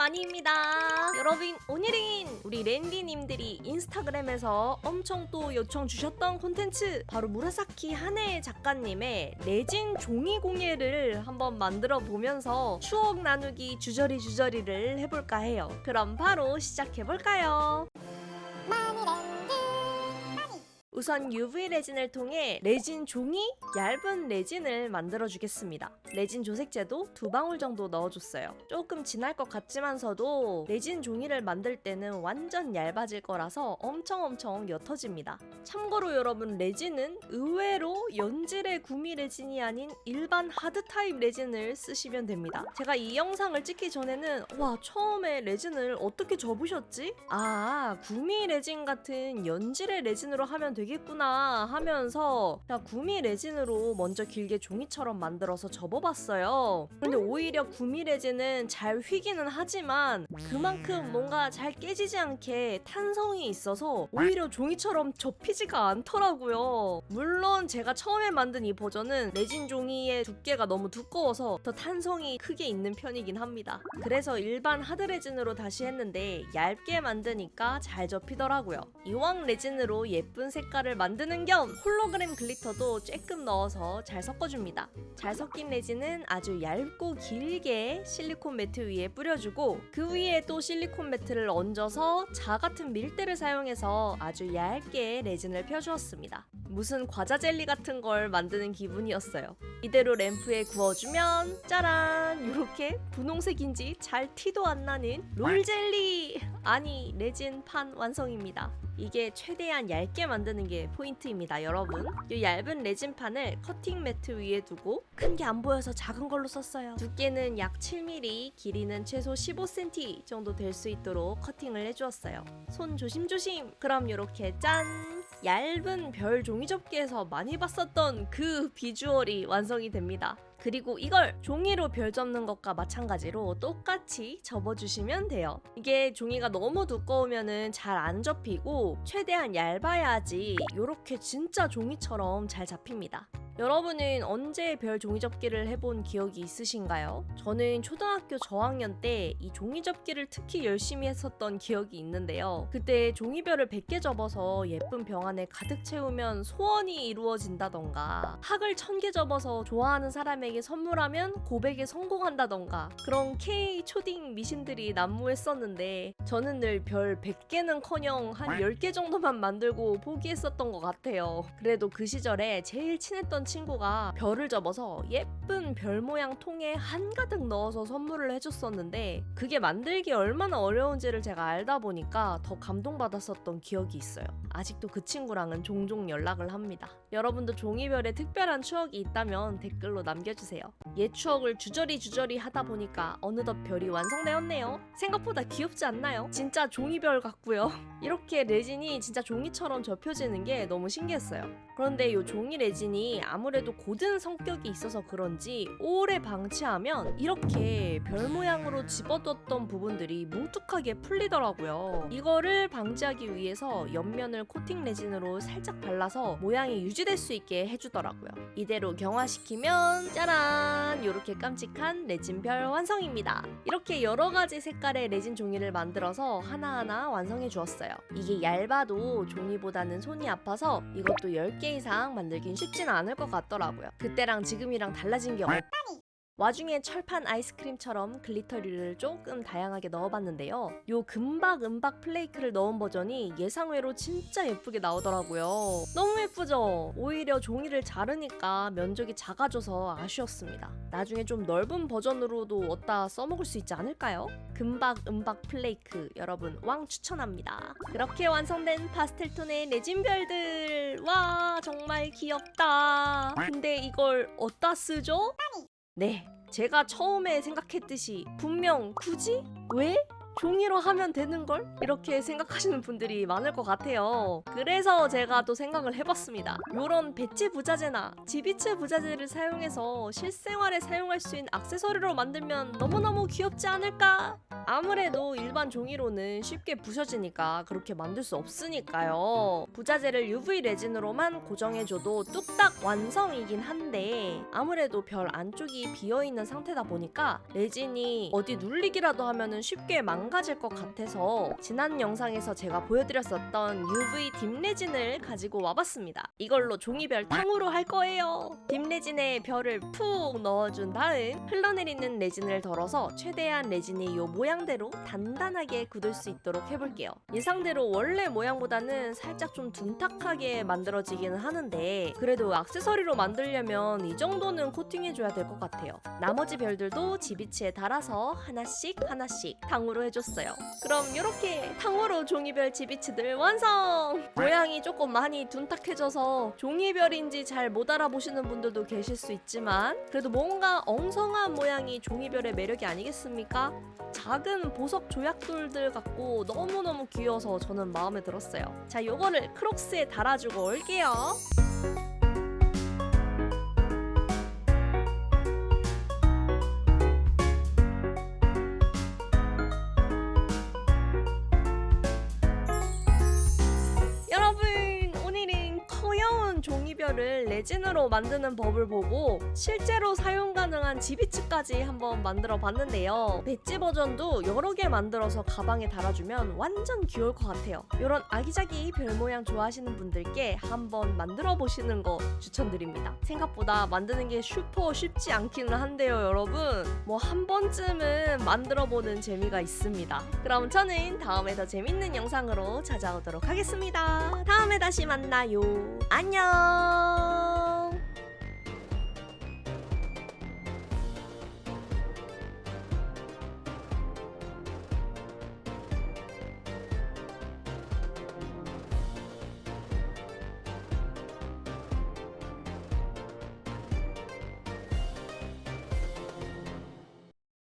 마니입니다. 여러분, 오늘은 우리 랜디님들이 인스타그램에서 엄청 또 요청 주셨던 콘텐츠, 바로 무라사키 하네 작가님의 레진 종이 공예를 한번 만들어 보면서 추억 나누기 주저리를 해볼까 해요. 그럼 바로 시작해볼까요? 우선 UV 레진을 통해 레진 종이, 얇은 레진을 만들어 주겠습니다. 레진 조색제도 2방울 정도 넣어줬어요. 조금 진할 것 같지만서도 레진 종이를 만들 때는 완전 얇아질 거라서 엄청 옅어집니다. 참고로 여러분, 레진은 의외로 연질의 구미 레진이 아닌 일반 하드 타입 레진을 쓰시면 됩니다. 제가 이 영상을 찍기 전에는 와, 처음에 레진을 어떻게 접으셨지? 아, 구미 레진 같은 연질의 레진으로 하면 되겠구나 하면서 구미 레진으로 먼저 길게 종이처럼 만들어서 접어봤어요. 근데 오히려 구미 레진은 잘 휘기는 하지만 그만큼 뭔가 잘 깨지지 않게 탄성이 있어서 오히려 종이처럼 접히지가 않더라고요. 물론 제가 처음에 만든 이 버전은 레진 종이의 두께가 너무 두꺼워서 더 탄성이 크게 있는 편이긴 합니다. 그래서 일반 하드 레진으로 다시 했는데 얇게 만드니까 잘 접히더라고요. 이왕 레진으로 예쁜 색깔을 만드는 겸 홀로그램 글리터도 조금 넣어서 잘 섞어줍니다. 잘 섞인 레진은 아주 얇고 길게 실리콘 매트 위에 뿌려주고 그 위에 또 실리콘 매트를 얹어서 자 같은 밀대를 사용해서 아주 얇게 레진을 펴주었습니다. 무슨 과자 젤리 같은 걸 만드는 기분이었어요. 이대로 램프에 구워주면 짜란! 이렇게 분홍색인지 잘 티도 안 나는 롤젤리! 아니, 레진판 완성입니다. 이게 최대한 얇게 만드는 게 포인트입니다, 여러분. 이 얇은 레진판을 커팅 매트 위에 두고 큰 게 안 보여서 작은 걸로 썼어요. 두께는 약 7mm, 길이는 최소 15cm 정도 될 수 있도록 커팅을 해주었어요. 손 조심조심! 그럼 이렇게 짠! 얇은 별 종이 접기에서 많이 봤었던 그 비주얼이 완성이 됩니다. 그리고 이걸 종이로 별 접는 것과 마찬가지로 똑같이 접어주시면 돼요. 이게 종이가 너무 두꺼우면은 잘 안 접히고 최대한 얇아야지 이렇게 진짜 종이처럼 잘 잡힙니다. 여러분은 언제 별 종이 접기를 해본 기억이 있으신가요? 저는 초등학교 저학년 때 이 종이 접기를 특히 열심히 했었던 기억이 있는데요. 그때 종이별을 100개 접어서 예쁜 병 안에 가득 채우면 소원이 이루어진다던가, 학을 1000개 접어서 좋아하는 사람에게 선물하면 고백에 성공한다던가, 그런 K 초딩 미신들이 난무했었는데 저는 늘 별 100개는커녕 한 10개 정도만 만들고 포기했었던 것 같아요. 그래도 그 시절에 제일 친했던 친구가 별을 접어서 예쁜 별 모양 통에 한가득 넣어서 선물을 해줬었는데 그게 만들기 얼마나 어려운지를 제가 알다 보니까 더 감동받았었던 기억이 있어요. 아직도 그 친구랑은 종종 연락을 합니다. 여러분도 종이별에 특별한 추억이 있다면 댓글로 남겨주세요. 옛 추억을 주저리 하다 보니까 어느덧 별이 완성되었네요. 생각보다 귀엽지 않나요? 진짜 종이별 같고요. 이렇게 레진이 진짜 종이처럼 접혀지는 게 너무 신기했어요. 그런데 이 종이 레진이 아무래도 고든 성격이 있어서 그런지 오래 방치하면 이렇게 별 모양으로 집어뒀던 부분들이 뭉툭하게 풀리더라고요. 이거를 방지하기 위해서 옆면을 코팅 레진으로 살짝 발라서 모양이 유지될 수 있게 해주더라고요. 이대로 경화시키면 짜란! 이렇게 깜찍한 레진별 완성입니다. 이렇게 여러가지 색깔의 레진 종이를 만들어서 하나하나 완성해 주었어요. 이게 얇아도 종이보다는 손이 아파서 이것도 10개 이상 만들긴 쉽진 않을 것 같더라고요. 그때랑 지금이랑 달라진 게 없다니! 와중에 철판 아이스크림처럼 글리터류를 조금 다양하게 넣어봤는데요. 요 금박 플레이크를 넣은 버전이 예상외로 진짜 예쁘게 나오더라고요. 너무 예쁘죠? 오히려 종이를 자르니까 면적이 작아져서 아쉬웠습니다. 나중에 좀 넓은 버전으로도 얻다 써먹을 수 있지 않을까요? 금박 플레이크 여러분 왕 추천합니다. 그렇게 완성된 파스텔톤의 레진별들, 와 정말 귀엽다. 근데 이걸 어디다 쓰죠? 네, 제가 처음에 생각했듯이 분명 굳이? 왜? 종이로 하면 되는걸? 이렇게 생각하시는 분들이 많을 것 같아요. 그래서 제가 또 생각을 해봤습니다. 요런 배치 부자재나 지비츠 부자재를 사용해서 실생활에 사용할 수 있는 액세서리로 만들면 너무너무 귀엽지 않을까? 아무래도 일반 종이로는 쉽게 부서지니까 그렇게 만들 수 없으니까요. 부자재를 UV 레진으로만 고정해줘도 뚝딱 완성이긴 한데 아무래도 별 안쪽이 비어있는 상태다 보니까 레진이 어디 눌리기라도 하면은 쉽게 망가질 것 같아서 지난 영상에서 제가 보여드렸었던 UV 딥 레진을 가지고 와봤습니다. 이걸로 종이별 탕후루 할 거예요. 딥 레진에 별을 푹 넣어준 다음 흘러내리는 레진을 덜어서 최대한 레진이 요 모양대로 단단하게 굳을 수 있도록 해볼게요. 예상대로 원래 모양보다는 살짝 좀 둔탁하게 만들어지기는 하는데 그래도 액세서리로 만들려면 이 정도는 코팅해줘야 될 것 같아요. 나머지 별들도 지비치에 달아서 하나씩 탕후루 해줬어요. 그럼 이렇게 탕후루 종이별 지비치들 완성! 모양이 조금 많이 둔탁해져서 종이별인지 잘 못 알아보시는 분들도 계실 수 있지만 그래도 뭔가 엉성한 모양이 종이별의 매력이 아니겠습니까? 작은 보석 조약돌들 같고 너무너무 귀여워서 저는 마음에 들었어요. 자, 요거를 크록스에 달아주고 올게요. 종이별을 레진으로 만드는 법을 보고 실제로 사용 가능한 지비츠까지 한번 만들어 봤는데요. 배지 버전도 여러 개 만들어서 가방에 달아주면 완전 귀여울 것 같아요. 이런 아기자기 별 모양 좋아하시는 분들께 한번 만들어 보시는 거 추천드립니다. 생각보다 만드는 게 슈퍼 쉽지 않기는 한데요, 여러분. 뭐 한 번쯤은 만들어 보는 재미가 있습니다. 그럼 저는 다음에 더 재밌는 영상으로 찾아오도록 하겠습니다. 다음에 다시 만나요. 안녕.